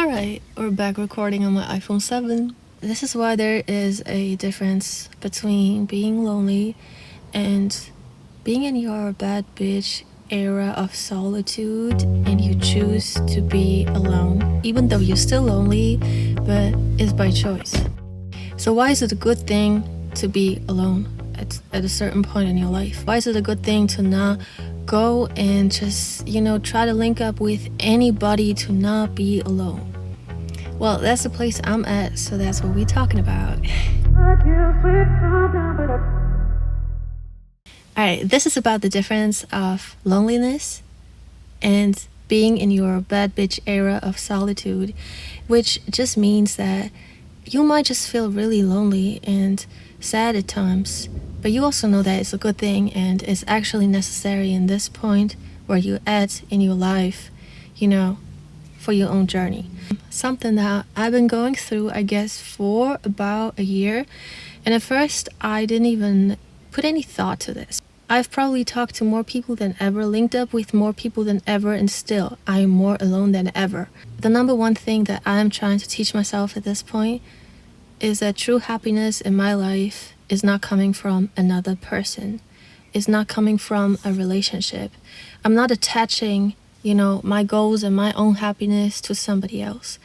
Alright, we're back recording on my iPhone 7. This is why there is a difference between being lonely and being in your bad bitch era of solitude and you choose to be alone, even though you're still lonely, but it's by choice. So why is it a good thing to be alone at a certain point in your life? Why is it a good thing to not go and just, try to link up with anybody, to not be alone? Well, that's the place I'm at, so that's what we're talking about. Alright, this is about the difference of loneliness and being in your bad bitch era of solitude, which just means that you might just feel really lonely and sad at times, but you also know that it's a good thing and it's actually necessary in this point where you're at in your life, for your own journey. Something that I've been going through, I guess, for about a year, and at first I didn't even put any thought to this. I've probably talked to more people than ever, linked up with more people than ever, and still I am more alone than ever. The number one thing that I'm trying to teach myself at this point is that true happiness in my life is not coming from another person. It's not coming from a relationship. I'm not attaching, my goals and my own happiness to somebody else.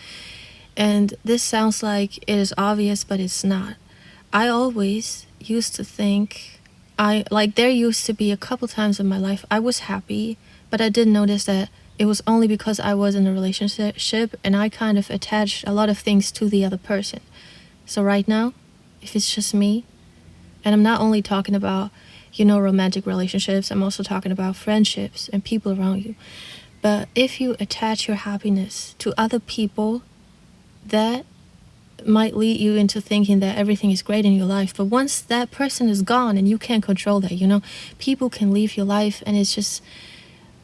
And this sounds like it is obvious, but it's not. I always used to think, there used to be a couple times in my life I was happy, but I did notice that it was only because I was in a relationship and I kind of attached a lot of things to the other person. So right now, if it's just me, and I'm not only talking about, romantic relationships, I'm also talking about friendships and people around you. But if you attach your happiness to other people, that might lead you into thinking that everything is great in your life. But once that person is gone and you can't control that, people can leave your life and it's just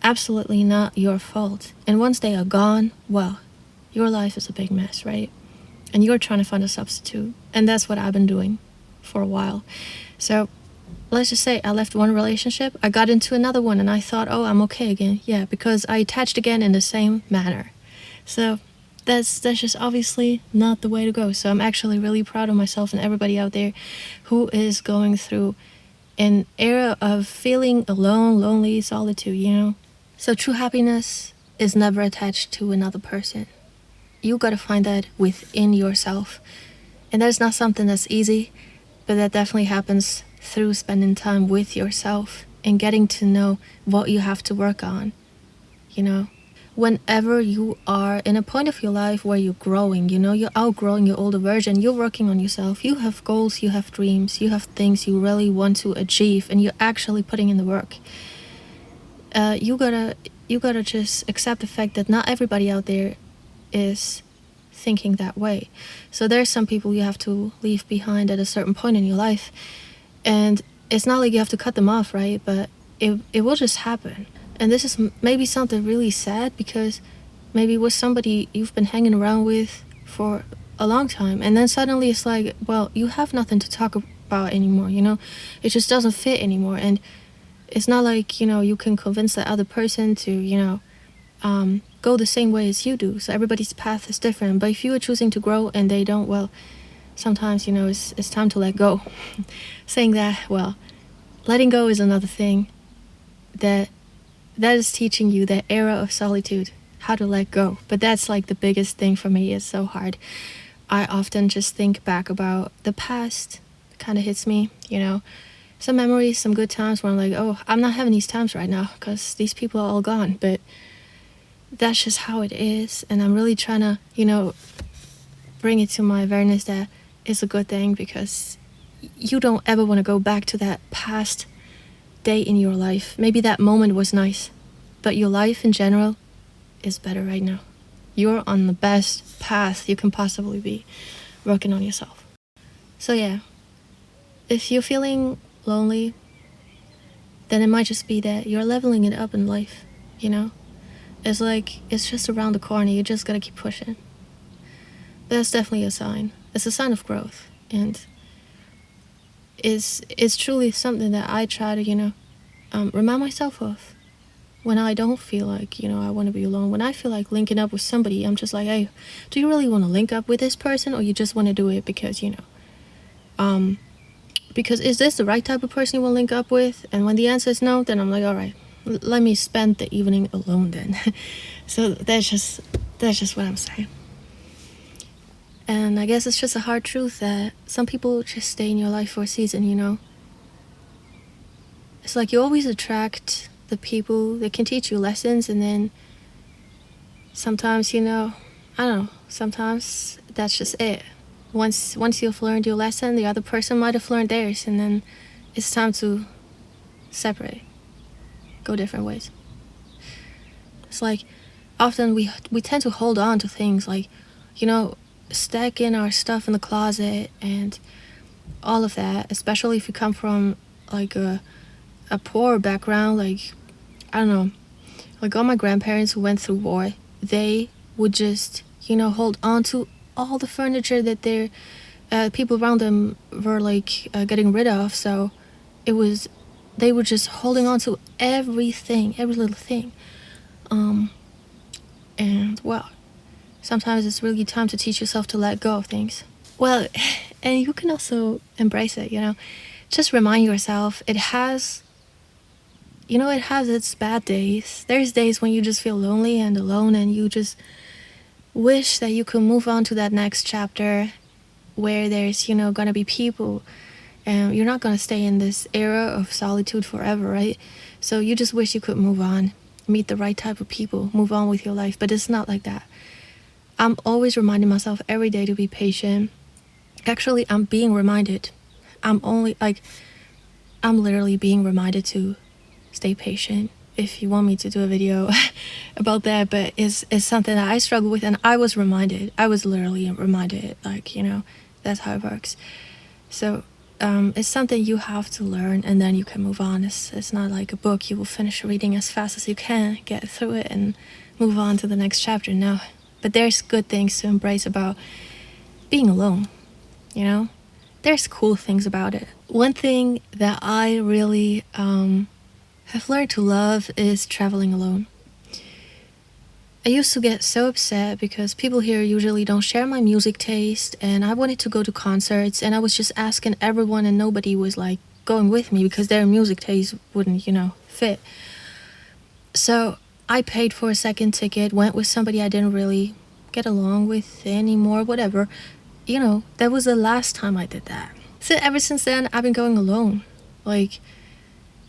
absolutely not your fault. And once they are gone, well, your life is a big mess, right? And you're trying to find a substitute. And that's what I've been doing for a while. So let's just say I left one relationship, I got into another one, and I thought, oh, I'm okay again. Yeah, because I attached again in the same manner. So that's just obviously not the way to go. So I'm actually really proud of myself and everybody out there who is going through an era of feeling alone, lonely, solitude, So true happiness is never attached to another person. You gotta find that within yourself. And that's not something that's easy, but that definitely happens through spending time with yourself and getting to know what you have to work on, Whenever you are in a point of your life where you're growing, you're outgrowing your older version, you're working on yourself, you have goals, you have dreams, you have things you really want to achieve, and you're actually putting in the work. You gotta just accept the fact that not everybody out there is thinking that way. So there's some people you have to leave behind at a certain point in your life, and it's not like you have to cut them off, right? But it will just happen. And this is maybe something really sad, because maybe with somebody you've been hanging around with for a long time, and then suddenly it's like, well, you have nothing to talk about anymore, It just doesn't fit anymore. And it's not like, you can convince the other person to, go the same way as you do. So everybody's path is different. But if you are choosing to grow and they don't, well, sometimes, it's time to let go. Saying that, well, letting go is another thing that is teaching you that era of solitude, how to let go. But that's like the biggest thing for me. It's so hard. I often just think back about the past. It kind of hits me, some memories, some good times where I'm like, oh, I'm not having these times right now because these people are all gone. But that's just how it is. And I'm really trying to, bring it to my awareness that it's a good thing, because you don't ever want to go back to that past day in your life. Maybe that moment was nice, but your life in general is better right now. You're on the best path you can possibly be, working on yourself. So yeah, if you're feeling lonely, then it might just be that you're leveling it up in life, It's like, it's just around the corner, you just gotta keep pushing. That's definitely a sign. It's a sign of growth, and it's truly something that I try to, remind myself of. when I don't feel like, I want to be alone, when I feel like linking up with somebody, I'm just like, hey, do you really want to link up with this person, or you just want to do it because, because is this the right type of person you want to link up with? And when the answer is no, then I'm like, all right, let me spend the evening alone then. So that's just what I'm saying. And I guess it's just a hard truth that some people just stay in your life for a season. It's like you always attract the people that can teach you lessons, and then sometimes, I don't know, sometimes that's just it. Once you've learned your lesson, the other person might have learned theirs, and then it's time to separate, go different ways. It's like often we tend to hold on to things, like, stacking our stuff in the closet and all of that, especially if you come from like a poor background. Like, I don't know, like all my grandparents who went through war, they would just, hold on to all the furniture that their people around them were like getting rid of. So they were just holding on to everything, every little thing. And well, sometimes it's really time to teach yourself to let go of things. Well, and you can also embrace it, just remind yourself it has its bad days. There's days when you just feel lonely and alone, and you just wish that you could move on to that next chapter where there's, gonna be people, and you're not gonna stay in this era of solitude forever, right? So you just wish you could move on, meet the right type of people, move on with your life. But it's not like that. I'm always reminding myself every day to be patient. Actually, I'm being reminded. I'm literally being reminded to stay patient. If you want me to do a video about that, but it's something that I struggle with, and I was literally reminded, like, that's how it works. So it's something you have to learn, and then you can move on. It's not like a book you will finish reading as fast as you can, get through it, and move on to the next chapter. No. But there's good things to embrace about being alone, There's cool things about it. One thing that I really have learned to love is traveling alone. I used to get so upset because people here usually don't share my music taste, and I wanted to go to concerts, and I was just asking everyone, and nobody was like going with me because their music taste wouldn't, fit. So I paid for a second ticket, went with somebody I didn't really get along with anymore, whatever. That was the last time I did that. So ever since then, I've been going alone. Like,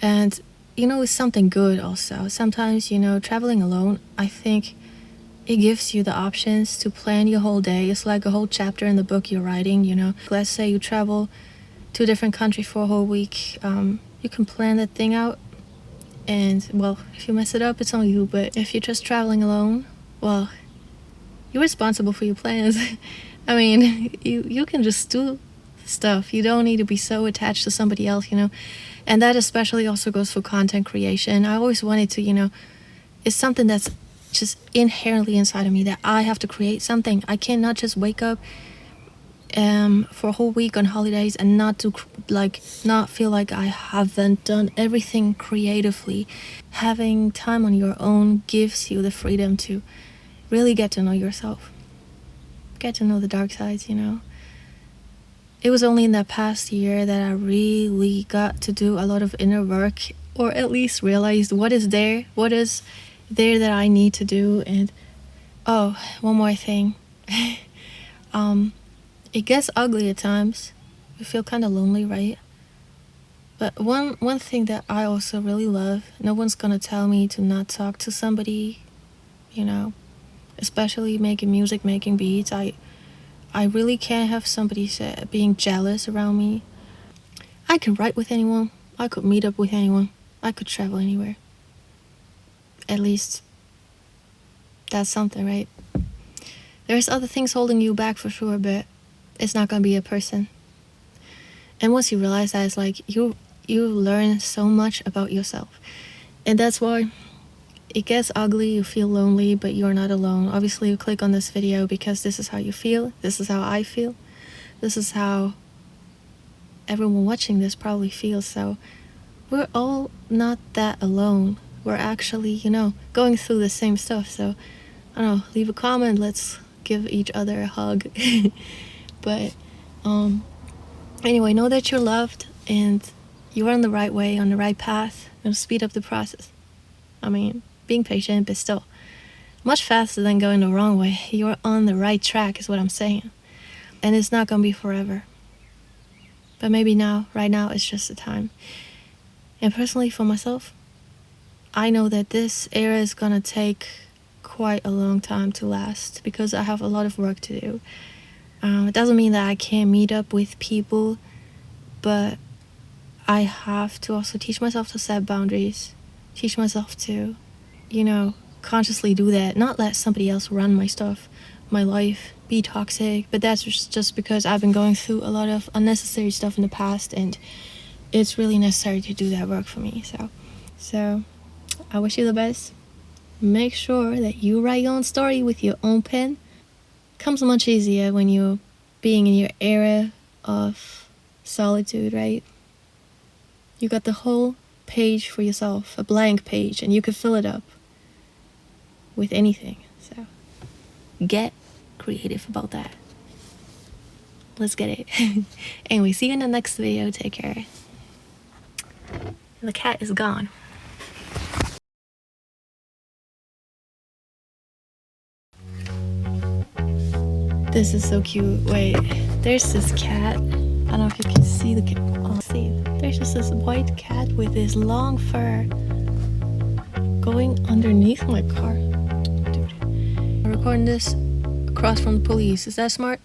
and, it's something good also. Sometimes, traveling alone, I think it gives you the options to plan your whole day. It's like a whole chapter in the book you're writing, Let's say you travel to a different country for a whole week. You can plan that thing out. And, well, if you mess it up, it's on you. But if you're just traveling alone, well, you're responsible for your plans. I mean, you can just do stuff. You don't need to be so attached to somebody else, And that especially also goes for content creation. I always wanted to, it's something that's just inherently inside of me, that I have to create something. I cannot just wake up for a whole week on holidays and not feel like I haven't done everything creatively. Having time on your own gives you the freedom to really get to know yourself, get to know the dark sides. It was only in that past year that I really got to do a lot of inner work, or at least realized what is there that I need to do. And oh, one more thing. It gets ugly at times. You feel kind of lonely, right? But one thing that I also really love, no one's gonna tell me to not talk to somebody, especially making music, making beats. I really can't have somebody being jealous around me. I can write with anyone. I could meet up with anyone. I could travel anywhere. At least that's something, right? There's other things holding you back for sure, but it's not gonna be a person. And once you realize that, it's like you learn so much about yourself. And that's why it gets ugly, you feel lonely, but you're not alone. Obviously, you click on this video because this is how you feel. This is how I feel. This is how everyone watching this probably feels. So we're all not that alone. we're actually, going through the same stuff. So, I don't know, leave a comment, let's give each other a hug. But anyway, know that you're loved and you're on the right way, on the right path. Speed up the process. I mean, being patient, but still much faster than going the wrong way. You're on the right track is what I'm saying. And it's not gonna be forever. But maybe now, right now, it's just the time. And personally, for myself, I know that this era is gonna take quite a long time to last because I have a lot of work to do. It doesn't mean that I can't meet up with people, but I have to also teach myself to set boundaries, teach myself to, consciously do that, not let somebody else run my stuff, my life, be toxic. But that's just because I've been going through a lot of unnecessary stuff in the past, and it's really necessary to do that work for me. So I wish you the best. Make sure that you write your own story with your own pen. Comes much easier when you're being in your era of solitude, right? You got the whole page for yourself, a blank page, and you could fill it up with anything. So get creative about that. Let's get it. Anyway, see you in the next video. Take care. The cat is gone. This is so cute. Wait, there's this cat. I don't know if you can see the cat. Oh, see. There's just this white cat with this long fur going underneath my car. Dude. I'm recording this across from the police. Is that smart?